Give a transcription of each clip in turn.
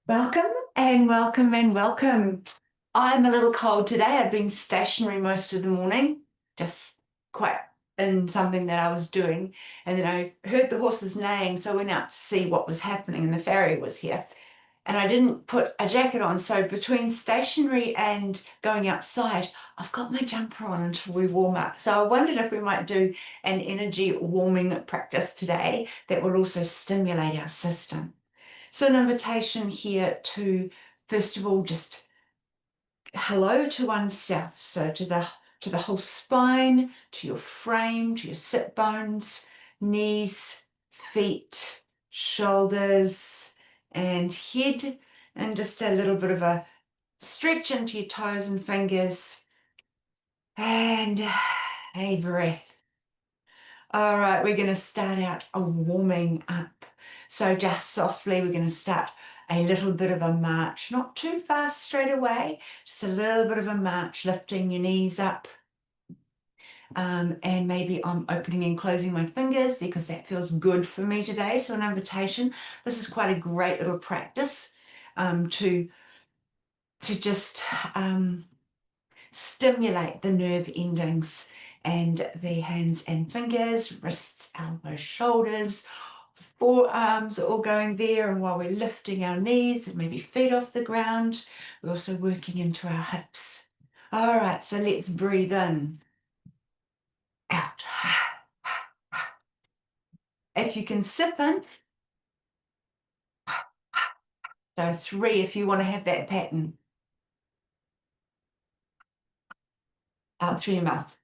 Welcome and welcome and welcome. I'm a little cold today. I've been stationary most of the morning, just quite in something that I was doing. And then I heard the horses neighing, so I went out to see what was happening, and the farrier was here. And I didn't put a jacket on, so between stationary and going outside, I've got my jumper on until we warm up. So I wondered if we might do an energy warming practice today that will also stimulate our system. So an invitation here to, first of all, just hello to oneself. So to the whole spine, to your frame, to your sit bones, knees, feet, shoulders, and head, and just a little bit of a stretch into your toes and fingers, and a breath. All right, we're going to start out a warming up. So just softly, we're going to start a little bit of a march, not too fast straight away, just a little bit of a march, lifting your knees up. And maybe I'm opening and closing my fingers because that feels good for me today. So an invitation. This is quite a great little practice to just stimulate the nerve endings and the hands and fingers, wrists, elbows, shoulders, forearms are all going there. And while we're lifting our knees and maybe feet off the ground, we're also working into our hips. All right, so let's breathe in, out. If you can sip in, so 3 if you want to have that pattern. Out through your mouth.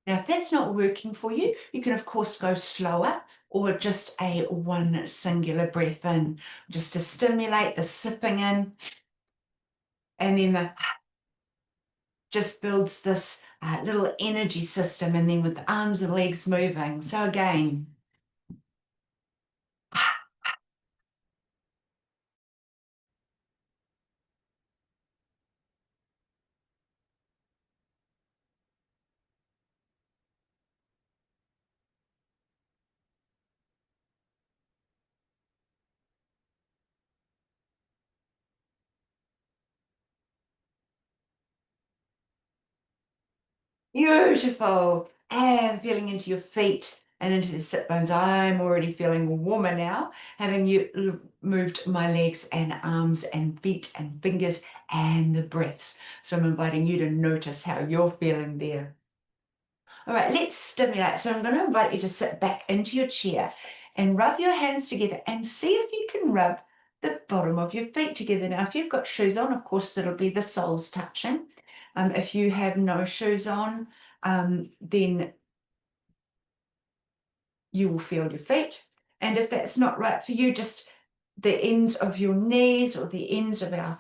Now, if that's not working for you, you can, of course, go slower or just a one singular breath in, just to stimulate the sipping in, and then the just builds this little energy system, and then with the arms and legs moving. So again, beautiful. And feeling into your feet and into the sit bones. I'm already feeling warmer now, having moved my legs and arms and feet and fingers and the breaths. So I'm inviting you to notice how you're feeling there. All right, let's stimulate. So I'm going to invite you to sit back into your chair and rub your hands together and see if you can rub the bottom of your feet together. Now, if you've got shoes on, of course, it'll be the soles touching. If you have no shoes on, then you will feel your feet. And if that's not right for you, just the ends of your knees or the ends of our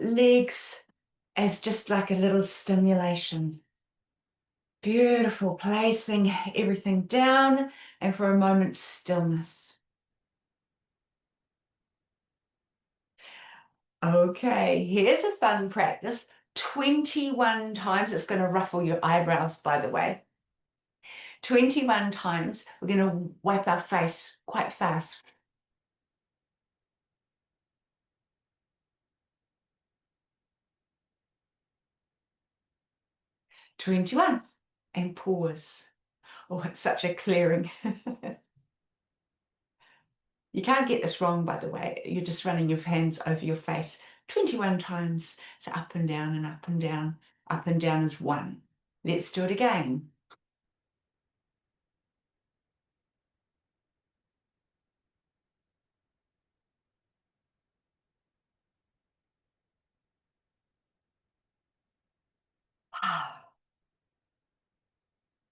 legs as just like a little stimulation. Beautiful, placing everything down and for a moment's stillness. Okay, here's a fun practice. 21 times. It's going to ruffle your eyebrows, by the way. 21 times. We're going to wipe our face quite fast. 21. And pause. Oh, it's such a clearing. You can't get this wrong, by the way. You're just running your hands over your face 21 times. So up and down and up and down. Up and down is 1. Let's do it again.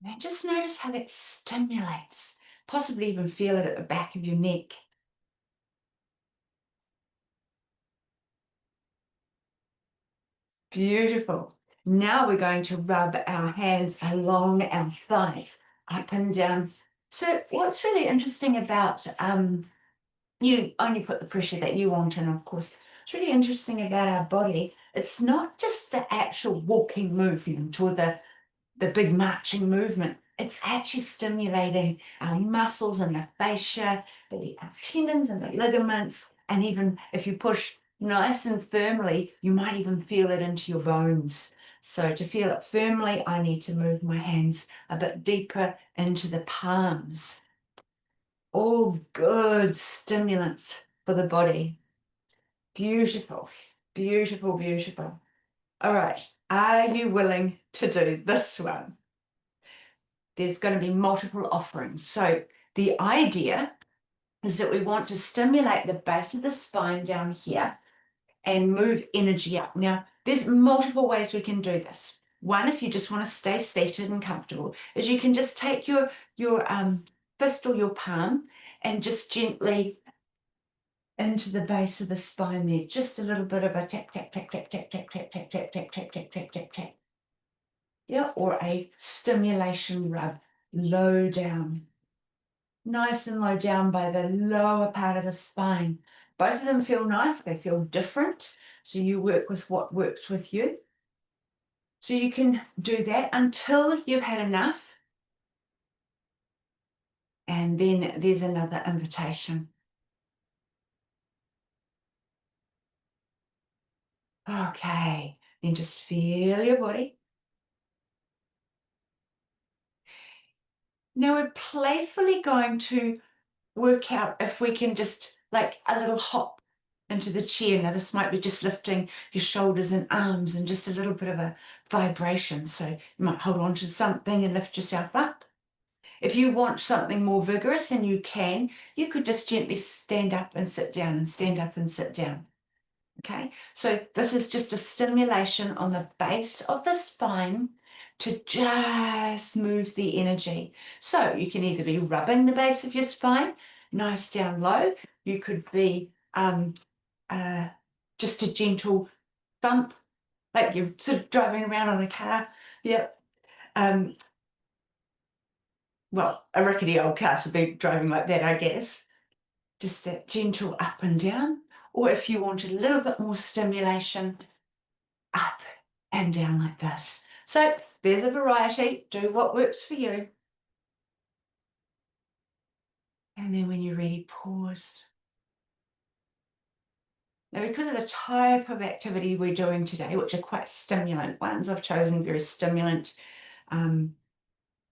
And just notice how that stimulates. Possibly even feel it at the back of your neck. Beautiful. Now we're going to rub our hands along our thighs, up and down. So what's really interesting about, you only put the pressure that you want in, of course. What's really interesting about our body it's not just the actual walking movement or the big marching movement. It's actually stimulating our muscles and the fascia, the tendons and the ligaments. And even if you push nice and firmly, you might even feel it into your bones. So to feel it firmly, I need to move my hands a bit deeper into the palms. All good stimulants for the body. Beautiful, beautiful, beautiful. All right, are you willing to do this one? There's going to be multiple offerings. So the idea is that we want to stimulate the base of the spine down here and move energy up. Now, there's multiple ways we can do this. One, if you just want to stay seated and comfortable, is you can just take your fist or your palm and just gently into the base of the spine there. Just a little bit of a tap, tap, tap, tap, tap, tap, tap, tap, tap, tap, tap, tap, tap, tap, tap. Yeah, or a stimulation rub, low down. Nice and low down by the lower part of the spine. Both of them feel nice, they feel different. So you work with what works with you. So you can do that until you've had enough. And then there's another invitation. Okay, then just feel your body. Now we're playfully going to work out if we can just like a little hop into the chair. Now this might be just lifting your shoulders and arms and just a little bit of a vibration. So you might hold on to something and lift yourself up. If you want something more vigorous, and you can, you could just gently stand up and sit down and stand up and sit down. Okay, so this is just a stimulation on the base of the spine to just move the energy. So you can either be rubbing the base of your spine, nice down low. You could be just a gentle thump, like you're sort of driving around on a car. Yep. Well, a rickety old car should be driving like that, I guess. Just that gentle up and down. Or if you want a little bit more stimulation, up and down like this. So there's a variety. Do what works for you. And then when you're ready, pause. Now, because of the type of activity we're doing today, which are quite stimulant ones, I've chosen very stimulant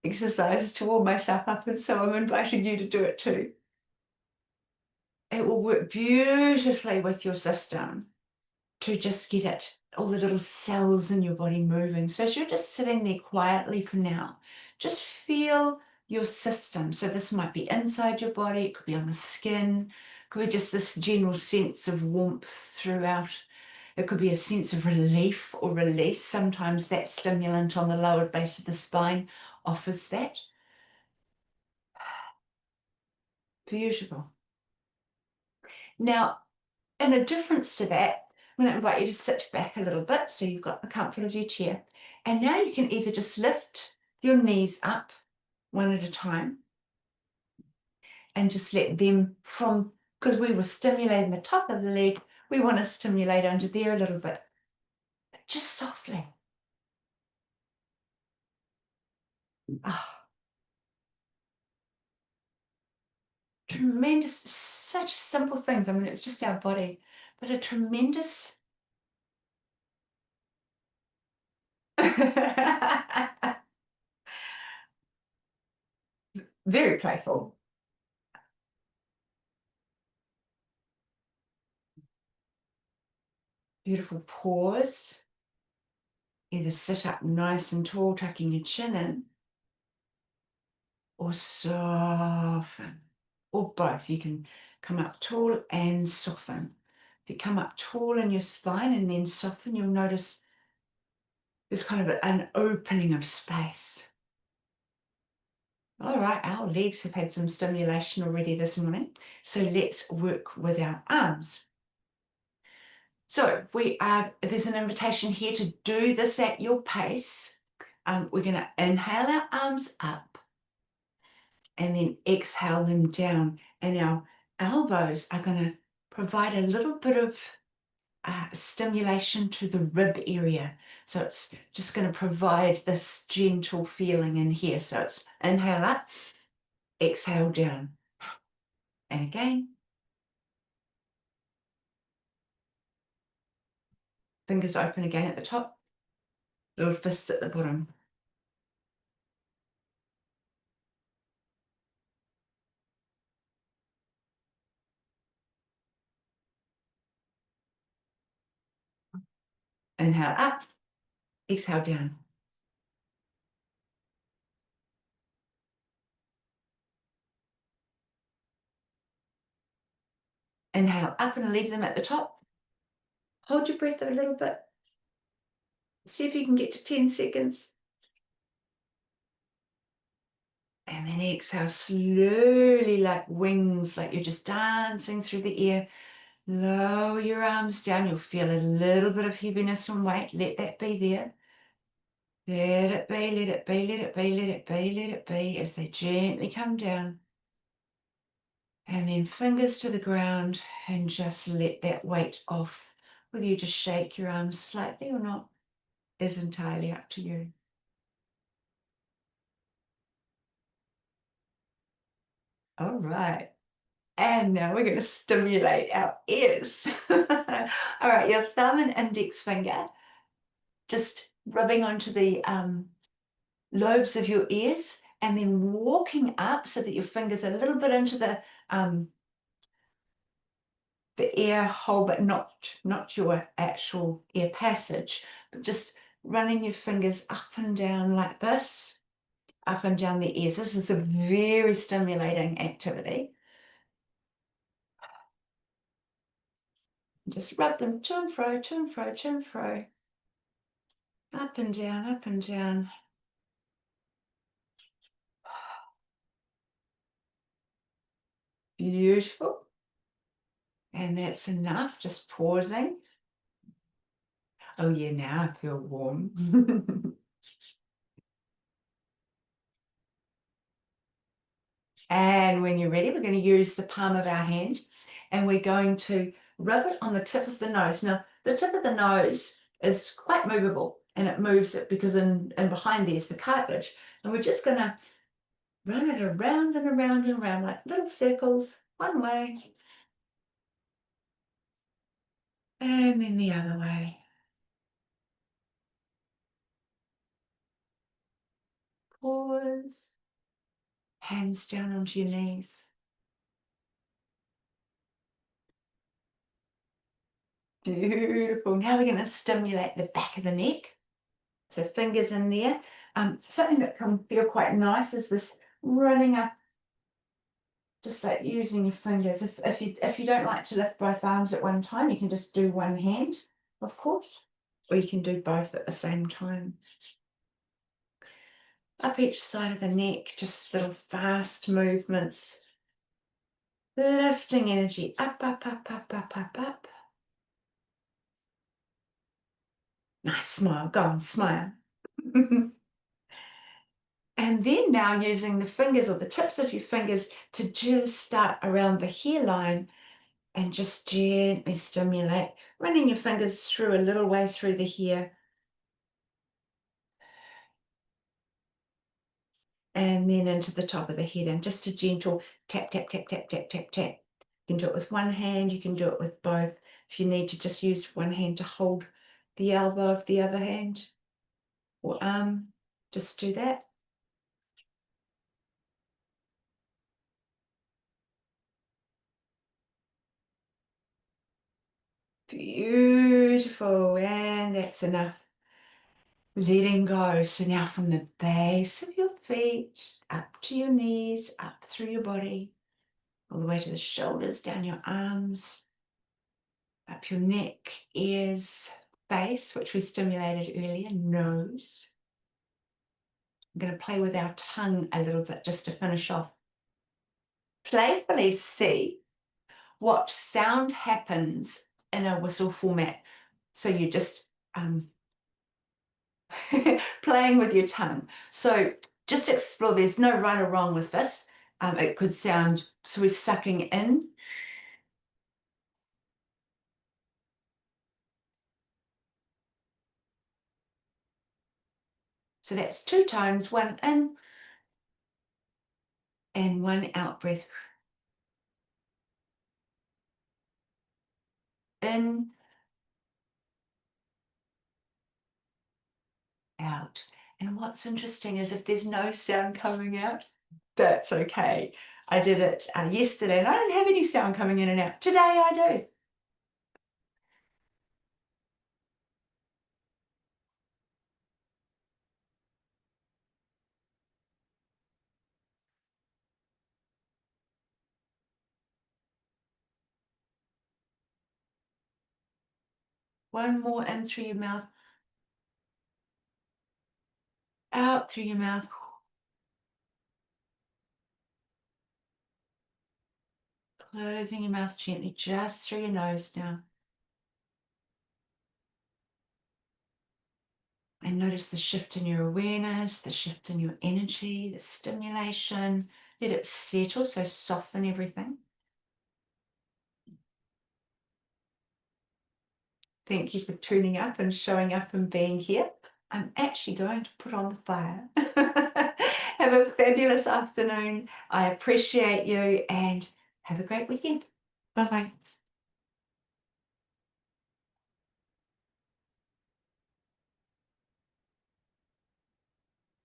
exercises to warm myself up, and so I'm inviting you to do it too. It will work beautifully with your system to just get it, all the little cells in your body moving. So as you're just sitting there quietly for now, just feel your system. So this might be inside your body, it could be on the skin, it could be just this general sense of warmth throughout. It could be a sense of relief or release. Sometimes that stimulant on the lower base of the spine offers that. Beautiful. Now, in a difference to that, I'm going to invite you to sit back a little bit so you've got the comfort of your chair. And now you can either just lift your knees up one at a time and just let them from, because we were stimulating the top of the leg, we want to stimulate under there a little bit, but just softly. Oh, tremendous, such simple things. I mean, it's just our body, but a tremendous very playful. Beautiful pause. Either sit up nice and tall, tucking your chin in, or soften, or both. You can come up tall and soften. If you come up tall in your spine and then soften, you'll notice there's kind of an opening of space. All right, our legs have had some stimulation already this morning, so let's work with our arms. So there's an invitation here to do this at your pace. We're going to inhale our arms up and then exhale them down. And our elbows are going to provide a little bit of stimulation to the rib area. So it's just going to provide this gentle feeling in here. So it's inhale up, exhale down. And again. Fingers open again at the top. Little fists at the bottom. Inhale up, exhale down. Inhale up and leave them at the top. Hold your breath a little bit. See if you can get to 10 seconds. And then exhale slowly like wings, like you're just dancing through the air. Lower your arms down. You'll feel a little bit of heaviness and weight. Let that be there. Let it be, let it be, let it be, let it be, let it be as they gently come down. And then fingers to the ground and just let that weight off. Whether you just shake your arms slightly or not is entirely up to you. All right. And now we're going to stimulate our ears. All right, your thumb and index finger just rubbing onto the lobes of your ears and then walking up so that your fingers are a little bit into the ear hole, but not your actual ear passage, but just running your fingers up and down like this, up and down the ears. This is a very stimulating activity. Just rub them to and fro, to and fro, to and fro. Up and down, up and down. Beautiful. And that's enough, just pausing. Oh yeah, now I feel warm. And when you're ready, we're going to use the palm of our hand and we're going to rub it on the tip of the nose. Now, the tip of the nose is quite movable and it moves it because in behind there's the cartilage. And we're just going to run it around and around and around like little circles, one way and then the other way. Pause. Hands down onto your knees. Beautiful. Now we're going to stimulate the back of the neck. So fingers in there. Something that can feel quite nice is this running up, just like using your fingers. If you don't like to lift both arms at one time, you can just do one hand, of course, or you can do both at the same time. Up each side of the neck, just little fast movements. Lifting energy up, up, up, up, up, up, up. Nice smile. Go on, smile. And then now using the fingers or the tips of your fingers to just start around the hairline and just gently stimulate, running your fingers through a little way through the hair. And then into the top of the head and just a gentle tap, tap, tap, tap, tap, tap, tap. You can do it with one hand, you can do it with both. If you need to just use one hand to hold the elbow of the other hand or arm, just do that. Beautiful, and that's enough. Letting go. So now from the base of your feet, up to your knees, up through your body, all the way to the shoulders, down your arms, up your neck, ears, face, which we stimulated earlier, nose. I'm going to play with our tongue a little bit just to finish off. Playfully see what sound happens in a whistle format. So you just playing with your tongue. So just explore. There's no right or wrong with this. It could sound, so we're sucking in. So that's 2 times, 1 in and 1 out breath. In, out. And what's interesting is if there's no sound coming out, that's okay. I did it yesterday and I didn't have any sound coming in and out. Today I do. One more in through your mouth, out through your mouth. Closing your mouth gently, just through your nose now. And notice the shift in your awareness, the shift in your energy, the stimulation. Let it settle, so soften everything. Thank you for tuning up and showing up and being here. I'm actually going to put on the fire. Have a fabulous afternoon. I appreciate you and have a great weekend. Bye-bye.